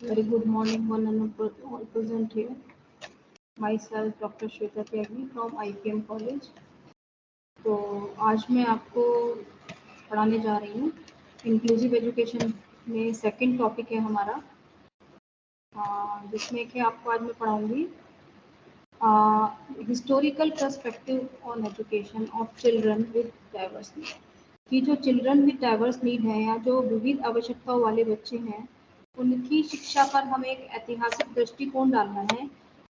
Very good morning, one and all present here. Myself, Dr. Shweta Tyagi from IPM College. तो आज मैं आपको पढ़ाने जा रही हूँ इंक्लूसिव एजुकेशन में सेकंड टॉपिक है हमारा, जिसमें कि आपको आज मैं पढ़ाऊँगी historical perspective on education of children with diverse need. कि जो चिल्ड्रन विद डाइवर्स नीड हैं या जो विविध आवश्यकताओं वाले बच्चे हैं, उनकी शिक्षा पर हमें एक ऐतिहासिक दृष्टिकोण डालना है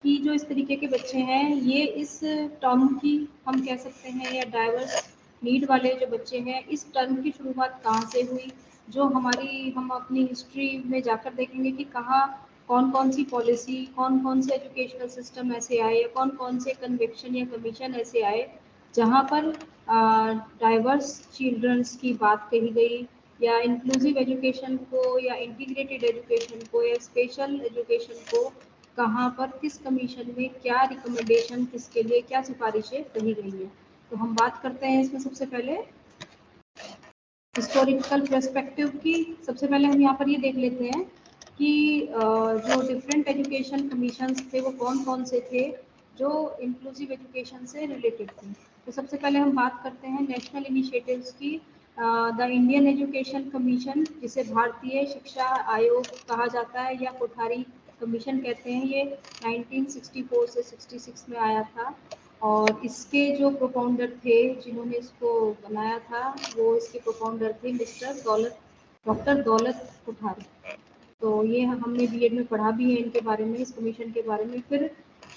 कि जो इस तरीके के बच्चे हैं, ये इस टर्म की हम कह सकते हैं, या डाइवर्स नीड वाले जो बच्चे हैं, इस टर्म की शुरुआत कहाँ से हुई। जो हम अपनी हिस्ट्री में जाकर देखेंगे कि कहाँ कौन कौन सी पॉलिसी, कौन कौन से एजुकेशनल सिस्टम ऐसे आए, कौन कौन से कन्वेक्शन या कमीशन ऐसे आए जहाँ पर डाइवर्स चिल्ड्रंस की बात कही गई, या इंक्लूसिव एजुकेशन को या इंटीग्रेटेड एजुकेशन को या स्पेशल एजुकेशन को कहाँ पर किस कमीशन में क्या रिकमेंडेशन, किसके लिए क्या सिफारिशें कही गई है। तो हम बात करते हैं इसमें सबसे पहले हिस्टोरिकल पर्सपेक्टिव की। सबसे पहले हम यहाँ पर ये देख लेते हैं कि जो डिफरेंट एजुकेशन कमीशंस थे वो कौन कौन से थे जो इंक्लूसिव एजुकेशन से रिलेटेड थे। तो सबसे पहले हम बात करते हैं नेशनल इनिशिएटिव्स की। द इंडियन एजुकेशन कमीशन, जिसे भारतीय शिक्षा आयोग कहा जाता है या कोठारी कमीशन कहते हैं, ये 1964 से 66 में आया था। और इसके जो प्रोपाउंडर थे, जिन्होंने इसको बनाया था, वो इसके प्रोपाउंडर थे डॉक्टर दौलत कोठारी। तो ये हमने बीएड में पढ़ा भी है इनके बारे में, इस कमीशन के बारे में। फिर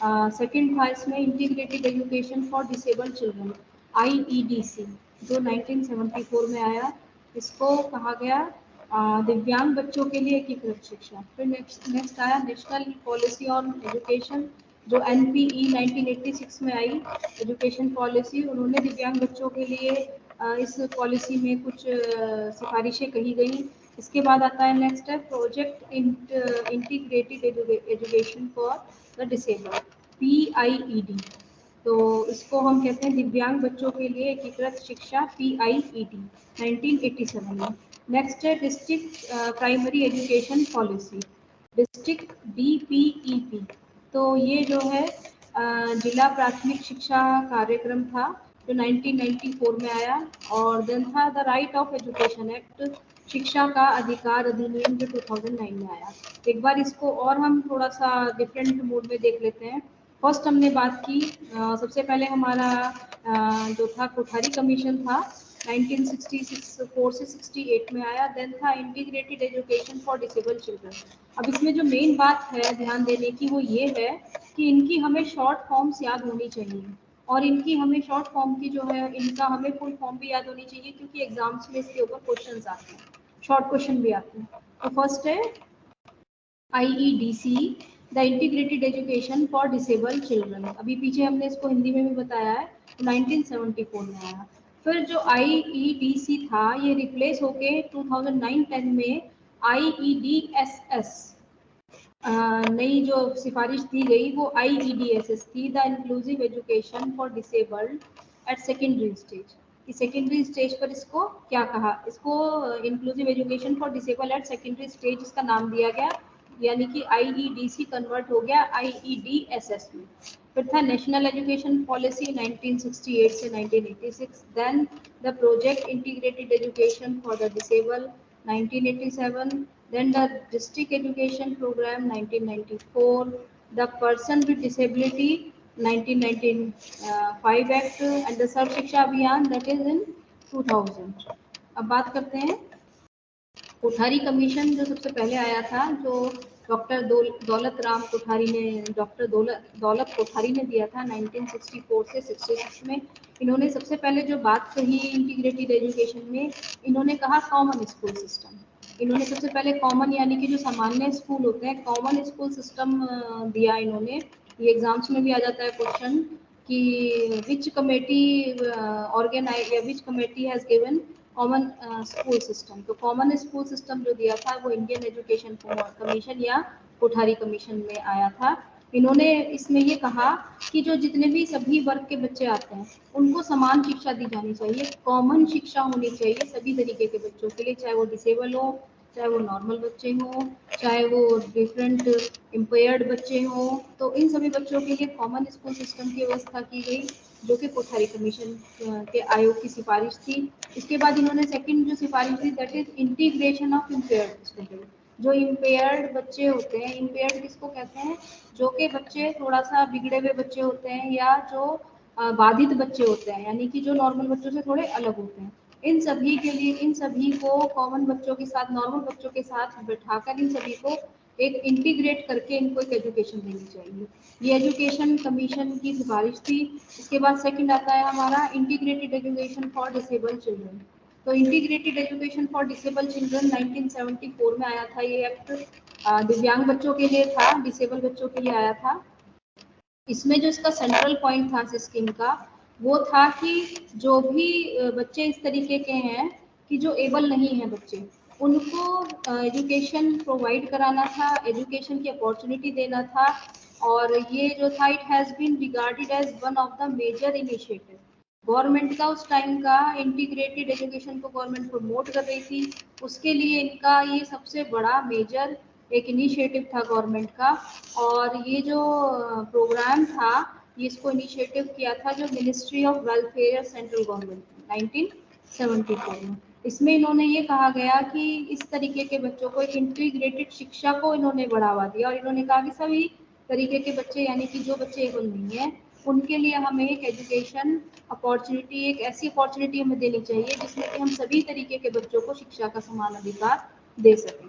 सेकंड था इसमें integrated education for disabled children, IEDC, जो 1974 में आया। इसको कहा गया दिव्यांग बच्चों के लिए एकीकृत शिक्षा। फिर नेक्स्ट आया नेशनल पॉलिसी ऑन एजुकेशन, जो NPE 1986 में आई एजुकेशन पॉलिसी। उन्होंने दिव्यांग बच्चों के लिए इस पॉलिसी में कुछ सिफारिशें कही गई। इसके बाद आता है नेक्स्ट है project integrated education for the disabled, PIED। तो इसको हम कहते हैं दिव्यांग बच्चों के लिए एकीकृत शिक्षा, PIED 1987 में। नेक्स्ट है district primary education policy, district DPEP। तो ये जो है जिला प्राथमिक शिक्षा कार्यक्रम था, जो 1994 में आया। और देन था the right of education act, शिक्षा का अधिकार अधिनियम, जो 2009 में आया। एक बार इसको और हम थोड़ा सा डिफरेंट मोड में देख लेते हैं। फर्स्ट हमने बात की, सबसे पहले हमारा जो था कोठारी कमीशन था, 1964 से 68 में आया। देन था integrated education for disabled children. अब इसमें जो मेन बात है ध्यान देने की, वो ये है कि इनकी हमें शॉर्ट फॉर्म्स याद होनी चाहिए, और इनकी हमें शॉर्ट फॉर्म की जो है, इनका हमें फुल फॉर्म भी याद होनी चाहिए, क्योंकि एग्जाम्स में इसके ऊपर क्वेश्चंस आते हैं, शॉर्ट क्वेश्चन भी आते हैं। तो फर्स्ट है IEDC, the integrated education for disabled children. अभी पीछे हमने इसको हिंदी में भी बताया है, 1974 में आया। फिर जो IEDC था, ये रिप्लेस होके 2009-10 में IEDSS, नई जो सिफारिश दी गई वो IEDSS थी, the inclusive education for disabled at secondary stage. कि सेकेंडरी स्टेज पर इसको क्या कहा, इसको inclusive education for disable at secondary stage इसका नाम दिया गया, यानी कि IEDC कन्वर्ट हो गया IEDSS में। फिर था नेशनल एजुकेशन पॉलिसी 1968 से 1986। Then the project integrated education for the disable 1987। Then the district education program 1994, the person with disability 1995 act, and the सर्व शिक्षा अभियान, that is in 2000। अब बात करते हैं कोठारी कमीशन, जो सबसे पहले आया था, जो डॉक्टर दौलत राम कोठारी ने, डॉक्टर दौलत कोठारी ने दिया था 1964 से 66 में। इन्होंने सबसे पहले जो बात कही इंटीग्रेटेड एजुकेशन में, इन्होंने कहा कॉमन स्कूल सिस्टम। इन्होंने सबसे पहले कॉमन, यानी कि जो सामान्य स्कूल होते हैं, कॉमन स्कूल सिस्टम दिया इन्होंने। ये एग्जाम्स में भी आ जाता है क्वेश्चन कि विच कमेटी ऑर्गेनाइज या विच committee has given common school system. तो कॉमन स्कूल सिस्टम जो दिया था वो इंडियन एजुकेशन कमीशन या कोठारी कमीशन में आया था। इन्होंने इसमें ये कहा कि जो जितने भी सभी वर्ग के बच्चे आते हैं, उनको समान शिक्षा दी जानी चाहिए, कॉमन शिक्षा होनी चाहिए सभी तरीके के बच्चों के लिए, चाहे वो डिसेबल हो, चाहे वो नॉर्मल बच्चे हों, चाहे वो डिफरेंट इम्पेयर्ड बच्चे हों, तो इन सभी बच्चों के लिए कॉमन स्कूल सिस्टम की व्यवस्था की गई, जो कि कोठारी कमीशन के आयोग की सिफारिश थी। इसके बाद इन्होंने सेकंड जो सिफारिश दी, that is integration of impaired student. जो इम्पेयर्ड बच्चे होते हैं, इम्पेयर्ड किसको कहते हैं, जो कि बच्चे थोड़ा सा बिगड़े हुए बच्चे होते हैं, या जो बाधित बच्चे होते हैं, यानी कि जो नॉर्मल बच्चों से थोड़े अलग होते हैं। इन सभी के लिए, इन सभी को कॉमन बच्चों के साथ, नॉर्मल बच्चों के साथ बैठाकर इन सभी को एक इंटीग्रेट करके इनको एक एजुकेशन देनी चाहिए। ये एजुकेशन कमीशन की सिफारिश थी। इसके बाद सेकंड आता है हमारा integrated education for disable children. तो integrated education for disable children 1974 में आया था ये एक्ट। दिव्यांग बच्चों के लिए था, डिसेबल बच्चों के लिए आया था। इसमें जो इसका सेंट्रल पॉइंट था इस स्कीम का, वो था कि जो भी बच्चे इस तरीके के हैं कि जो एबल नहीं हैं बच्चे, उनको एजुकेशन प्रोवाइड कराना था, एजुकेशन की अपॉर्चुनिटी देना था। और ये जो था, it has been regarded as one of the major initiative government का। उस टाइम का इंटीग्रेटेड एजुकेशन को गवर्नमेंट प्रमोट कर रही थी, उसके लिए इनका ये सबसे बड़ा मेजर एक इनिशिएटिव था गवर्नमेंट का। और ये जो प्रोग्राम था, ये इसको इनिशिएटिव किया था जो ministry of welfare central government 1974 में। इसमें इन्होंने ये कहा गया कि इस तरीके के बच्चों को, एक इंटीग्रेटेड शिक्षा को इन्होंने बढ़ावा दिया, और इन्होंने कहा कि सभी तरीके के बच्चे, यानी कि जो बच्चे एबल नहीं है, उनके लिए हमें एक एजुकेशन अपॉर्चुनिटी, एक ऐसी अपॉर्चुनिटी हमें देनी चाहिए जिसमें कि हम सभी तरीके के बच्चों को शिक्षा का समान अधिकार दे सकें।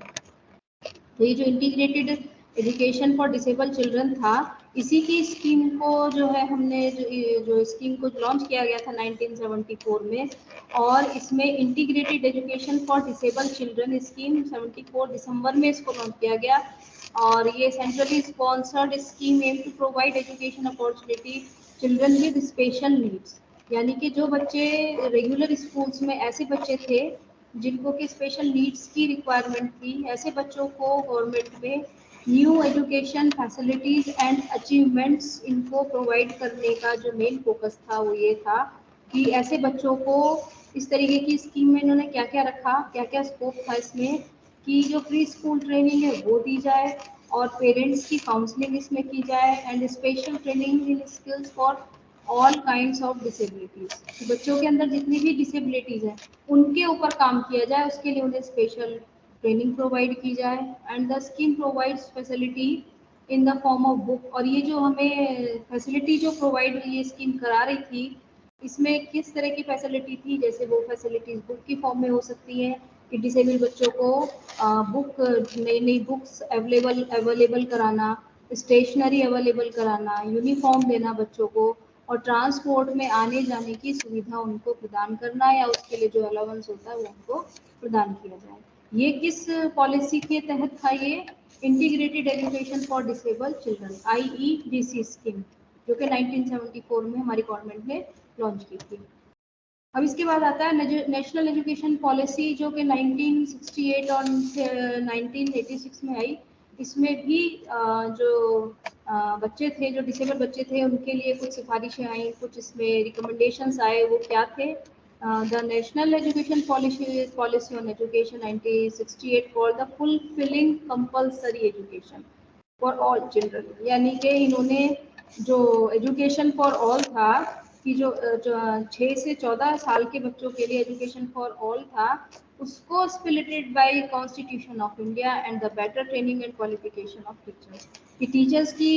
तो ये जो integrated education for disable children था, इसी की स्कीम को जो है हमने जो स्कीम को लॉन्च किया गया था 1974 में। और इसमें integrated education for disable children scheme 74 दिसंबर में इसको लॉन्च किया गया। और ये centrally sponsored scheme aim to provide education opportunity children with special needs, यानी कि जो बच्चे रेगुलर स्कूल्स में, ऐसे बच्चे थे जिनको की स्पेशल नीड्स की रिक्वायरमेंट थी, ऐसे बच्चों को गवर्नमेंट में new education facilities and achievements इनको प्रोवाइड करने का जो मेन फोकस था, वो ये था कि ऐसे बच्चों को इस तरीके की स्कीम में इन्होंने क्या क्या रखा, क्या क्या स्कोप था इसमें, कि जो प्री स्कूल ट्रेनिंग है वो दी जाए, और पेरेंट्स की काउंसलिंग इसमें की जाए, and special training in skills for all kinds of disabilities. बच्चों के अंदर जितनी भी डिसेबिलिटीज हैं उनके ऊपर काम किया जाए, उसके लिए उन्हें स्पेशल ट्रेनिंग प्रोवाइड की जाए। And the scheme provides facility in the form of book. और ये जो हमें फैसिलिटी जो प्रोवाइड ये स्कीम करा रही थी, इसमें किस तरह की फैसिलिटी थी, जैसे वो फैसिलिटीज बुक की फॉर्म में हो सकती है कि डिसेबल बच्चों को बुक, नई नई बुक्स अवेलेबल कराना, स्टेशनरी अवेलेबल कराना, यूनिफॉर्म देना बच्चों को, और ट्रांसपोर्ट में आने जाने की सुविधा उनको प्रदान करना, या उसके लिए जो अलाउंस होता है वो उनको प्रदान किया जाए। ये किस पॉलिसी के तहत था, ये integrated education for disable children IEDC scheme, जो कि 1974 में हमारी गवर्नमेंट ने लॉन्च की थी। अब इसके बाद आता है नेशनल एजुकेशन पॉलिसी, जो कि 1968 और 1986 में आई। इसमें भी जो बच्चे थे, जो डिसेबल बच्चे थे, उनके लिए कुछ सिफारिशें आई, कुछ इसमें रिकमेंडेशंस आए। वो क्या थे? The national education policy on education 1968 for the fulfilling compulsory education for all children, यानी कि इन्होंने जो एजुकेशन फॉर ऑल था, कि जो 6 से 14 साल के बच्चों के लिए एजुकेशन फॉर ऑल था, उसको splitted by constitution of India and the better training and qualification of teachers, कि टीचर्स की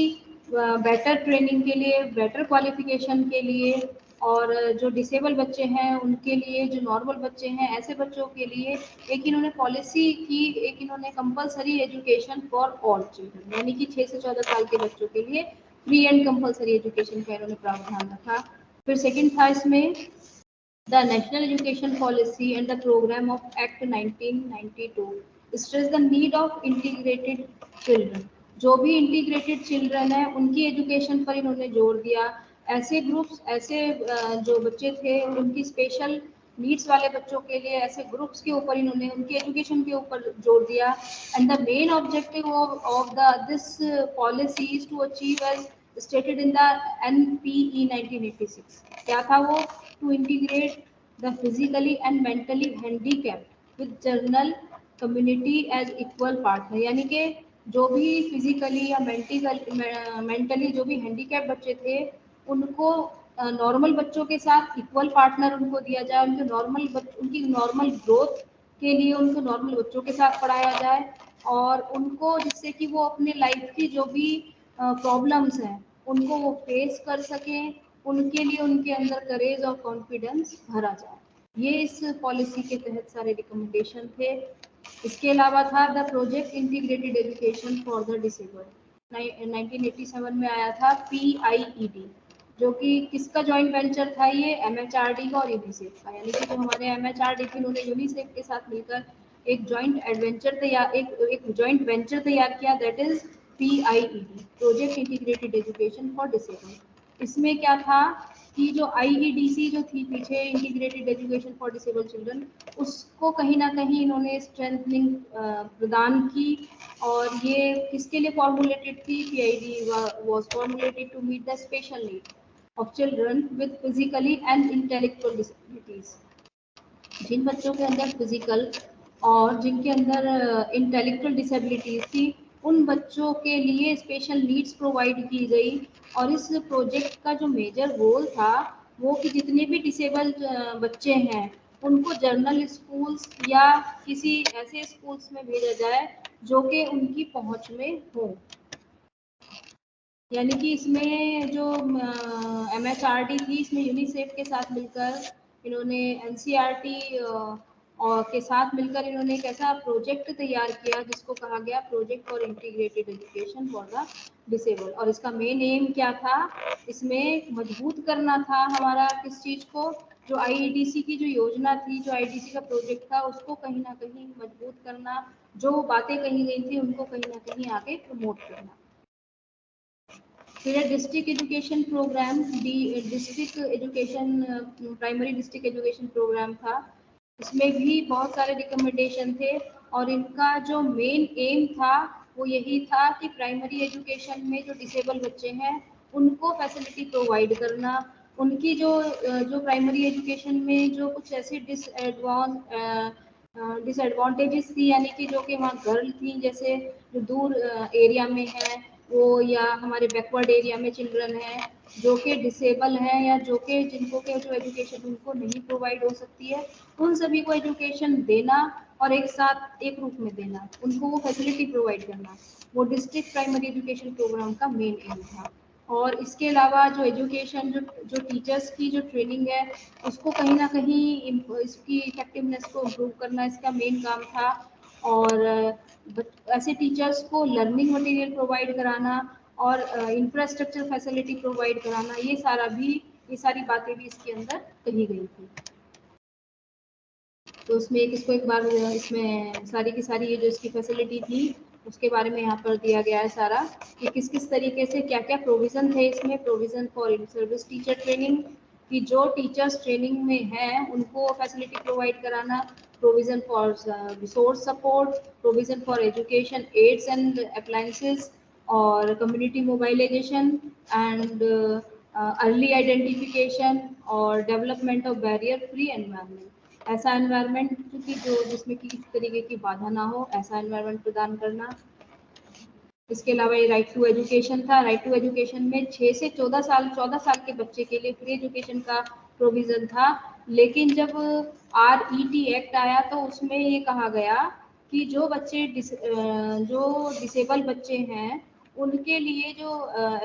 बेटर ट्रेनिंग के लिए, बेटर क्वालिफिकेशन के लिए, और जो डिसेबल बच्चे हैं उनके लिए, जो नॉर्मल बच्चे हैं, ऐसे बच्चों के लिए एक इन्होंने पॉलिसी की, एक इन्होंने compulsory education for all children, यानी कि 6 से 14 साल के बच्चों के लिए फ्री एंड कंपलसरी एजुकेशन का इन्होंने प्रावधान रखा। फिर सेकंड था इसमें the national education policy and the programme of act 1992 stress the need of integrated children. जो भी इंटीग्रेटेड चिल्ड्रन है उनकी एजुकेशन पर इन्होंने जोर दिया। ऐसे ग्रुप्स, ऐसे जो बच्चे थे, उनकी स्पेशल नीड्स वाले बच्चों के लिए ऐसे ग्रुप्स के ऊपर इन्होंने, उनकी एजुकेशन के ऊपर जोर दिया। And the main objective of the this policy is to achieve as stated in the NPE 1986. क्या था वो? To integrate the physically and mentally handicapped with general community as equal partner, यानी कि जो भी फिजिकली या मेंटली जो भी हैंडीकैप बच्चे थे उनको नॉर्मल बच्चों के साथ इक्वल पार्टनर उनको दिया जाए, उनकी नॉर्मल ग्रोथ के लिए उनको नॉर्मल बच्चों के साथ पढ़ाया जाए, और उनको जिससे कि वो अपने लाइफ की जो भी प्रॉब्लम्स हैं उनको वो फेस कर सकें, उनके लिए उनके अंदर करेज और कॉन्फिडेंस भरा जाए। ये इस पॉलिसी के तहत सारे रिकमेंडेशन थे। इसके अलावा था the project integrated education for the disabled, 1987 में आया था PIED, जो कि किसका जॉइंट वेंचर था, ये MHRD का और यूनिसेफ का, यानी कि जो हमारे MHRD थी उन्होंने यूनिसेफ के साथ मिलकर एक जॉइंट वेंचर तैयार किया, that is PIED, project integrated education for disabled. इसमें क्या था कि जो IEDC जो थी पीछे, integrated education for disable children, उसको कहीं ना कहीं इन्होंने स्ट्रेंथनिंग प्रदान की, और ये किसके लिए फॉर्मुलेटेड थी, PIED was formulated to meet the special need of children with physically and intellectual disabilities. जिन बच्चों के अंदर फिजिकल और जिनके अंदर इंटेलेक्चुअल डिसेबिलिटीज थी, उन बच्चों के लिए स्पेशल नीड्स प्रोवाइड की गई। और इस प्रोजेक्ट का जो मेजर गोल था वो कि जितने भी डिसेबल बच्चे हैं उनको जर्नल स्कूल्स या किसी ऐसे स्कूल्स में भेजा जाए जो कि उनकी पहुंच में हो। यानी कि इसमें जो MHRD थी, इसमें यूनिसेफ के साथ मिलकर इन्होंने NCERT और के साथ मिलकर इन्होंने एक ऐसा प्रोजेक्ट तैयार किया जिसको कहा गया project for integrated education for the disable. और इसका मेन एम क्या था, इसमें मजबूत करना था हमारा किस चीज़ को, जो IEDC की जो योजना थी, जो IEDC का प्रोजेक्ट था, उसको कहीं ना कहीं मजबूत करना, जो बातें कही गई थी उनको कहीं ना कहीं आगे प्रमोट करना। फिर district education programme, district education primary district education programme था। इसमें भी बहुत सारे रिकमेंडेशन थे, और इनका जो मेन एम था वो यही था कि प्राइमरी एजुकेशन में जो डिसेबल बच्चे हैं उनको फैसिलिटी प्रोवाइड करना, उनकी जो प्राइमरी एजुकेशन में जो कुछ ऐसी डिसएडवांटेजेस थी, यानी कि जो कि वहाँ गर्ल थी, जैसे जो दूर एरिया में है वो, या हमारे बैकवर्ड एरिया में चिल्ड्रन हैं जो कि डिसेबल हैं, या जो कि जिनको के जो एजुकेशन उनको नहीं प्रोवाइड हो सकती है, उन सभी को एजुकेशन देना और एक साथ एक रूप में देना, उनको वो फैसिलिटी प्रोवाइड करना, वो डिस्ट्रिक्ट प्राइमरी एजुकेशन प्रोग्राम का मेन एम था। और इसके अलावा जो एजुकेशन जो टीचर्स की जो ट्रेनिंग है उसको कहीं ना कहीं इसकी इफेक्टिवनेस को इम्प्रूव करना इसका मेन काम था। और ऐसे टीचर्स को लर्निंग मटेरियल प्रोवाइड कराना और इंफ्रास्ट्रक्चर फैसिलिटी प्रोवाइड कराना, ये सारी बातें भी इसके अंदर कही गई थी। तो उसमें एक बार इसमें सारी की सारी ये जो इसकी फैसिलिटी थी उसके बारे में यहाँ पर दिया गया है सारा, कि किस किस तरीके से क्या क्या प्रोविज़न थे इसमें। Provision for in service teacher training, कि जो टीचर्स ट्रेनिंग में हैं उनको फैसिलिटी प्रोवाइड कराना, provision for resource support, provision for education aids and appliances, और community mobilisation and early identification और development of barrier free environment. ऐसा एनवायरनमेंट की जिसमें कि किसी तरीके की बाधा ना हो, ऐसा एनवायरनमेंट प्रदान करना। इसके अलावा ये राइट टू एजुकेशन था। राइट टू एजुकेशन में 6 से 14 साल के बच्चे के लिए फ्री एजुकेशन का प्रोविज़न था, लेकिन जब RET एक्ट आया तो उसमें ये कहा गया कि जो डिसेबल बच्चे हैं उनके लिए जो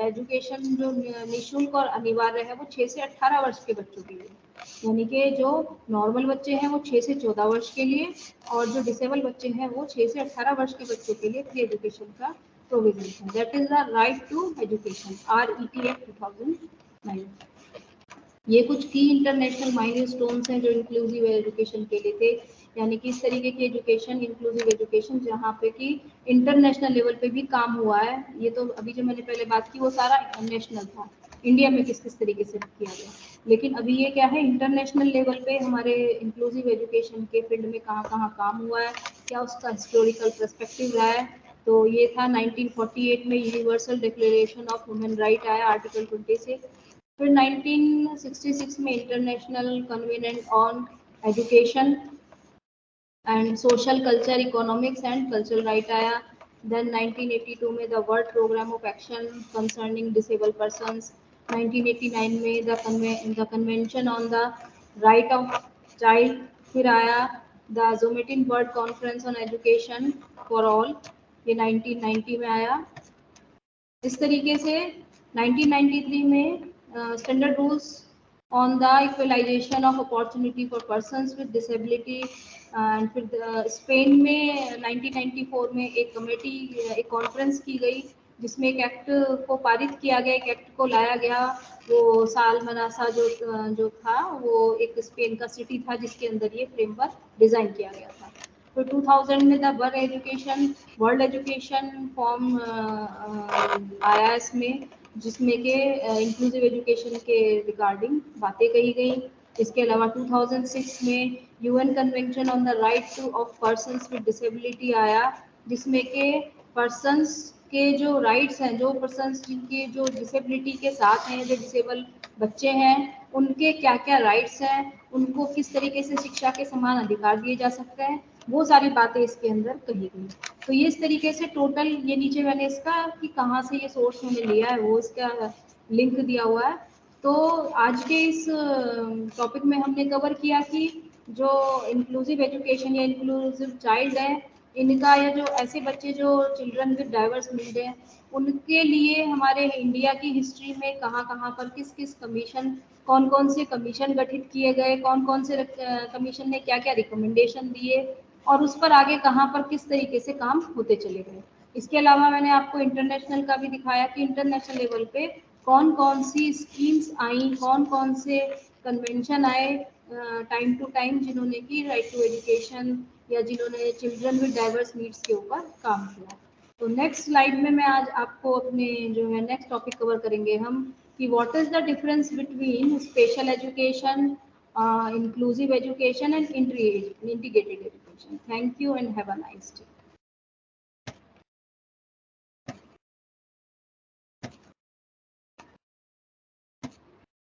एजुकेशन जो निःशुल्क और अनिवार्य है वो 6 से 18 वर्ष के बच्चों के लिए, यानी कि जो नॉर्मल बच्चे हैं वो 6 से 14 वर्ष के लिए, और जो डिसेबल बच्चे हैं वो 6 से 18 वर्ष के बच्चों के लिए फ्री एजुकेशन का प्रोविजन है। That is the right to education, RET act 2009। ये कुछ की इंटरनेशनल माइलस्टोन्स हैं जो इंक्लूसिव एजुकेशन के लिए थे, यानी कि इस तरीके की एजुकेशन, इंक्लूसिव एजुकेशन, जहाँ पे कि इंटरनेशनल लेवल पे भी काम हुआ है। ये तो अभी जो मैंने पहले बात की वो सारा नेशनल था, इंडिया में किस किस तरीके से किया गया, लेकिन अभी ये क्या है, इंटरनेशनल लेवल पे हमारे इंक्लूसिव एजुकेशन के फील्ड में कहाँ कहाँ काम हुआ है, क्या उसका हिस्टोरिकल पर्सपेक्टिव रहा है। तो ये था 1948 में universal declaration of human right आया, आर्टिकल 26। फिर 1966 में international convent on education and social culture, economics and cultural right आया। देन 1982 में the world programme of action concerning disable persons. 1989 में the convention on the right of child. फिर आया the Jomtien world conference on education for all, ये 1990 में आया। इस तरीके से 1993 में standard rules on the equalisation of opportunity for persons with disability. And फिर स्पेन में 1994 में एक कमेटी, एक कॉन्फ्रेंस की गई जिसमें एक एक्ट को पारित किया गया, एक एक्ट को लाया गया। वो साल मनासा जो था वो एक स्पेन का सिटी था जिसके अंदर ये फ्रेमवर्क डिजाइन किया गया था। तो 2000 में द वर्ल्ड एजुकेशन फॉर्म आया इसमें, जिसमें के इंक्लूसिव एजुकेशन के रिगार्डिंग बातें कही गई। इसके अलावा 2006 में UN convention on the right two of persons with disability आया, जिसमें के पर्सन्स के जो राइट्स हैं, जो पर्सन्स जिनके जो डिसेबिलिटी के साथ हैं, जो डिसेबल बच्चे हैं, उनके क्या क्या राइट्स हैं, उनको किस तरीके से शिक्षा के समान अधिकार दिए जा सकते हैं, वो सारी बातें इसके अंदर कही गई। तो ये इस तरीके से टोटल, ये नीचे मैंने इसका कि कहाँ से ये सोर्स मैंने लिया है वो इसका लिंक दिया हुआ है। तो आज के इस टॉपिक में हमने कवर किया कि जो इंक्लूसिव एजुकेशन या इंक्लूसिव चाइल्ड है, इनका या जो ऐसे बच्चे जो चिल्ड्रन विद डाइवर्स नीड है, उनके लिए हमारे इंडिया की हिस्ट्री में कहाँ कहाँ पर किस किस कमीशन, कौन कौन से कमीशन गठित किए गए, कौन कौन से कमीशन ने क्या क्या रिकमेंडेशन दिए, और उस पर आगे कहाँ पर किस तरीके से काम होते चले गए। इसके अलावा मैंने आपको इंटरनेशनल का भी दिखाया कि इंटरनेशनल लेवल पे कौन कौन सी स्कीम्स आई, कौन कौन से कन्वेंशन आए टाइम टू टाइम, जिन्होंने की राइट टू एजुकेशन या जिन्होंने चिल्ड्रन विद डाइवर्स नीड्स के ऊपर काम किया। तो नेक्स्ट स्लाइड में मैं आज आपको अपने जो है नेक्स्ट टॉपिक कवर करेंगे हम कि what is the difference between special education, inclusive education and integrated education. Thank you and have a nice day.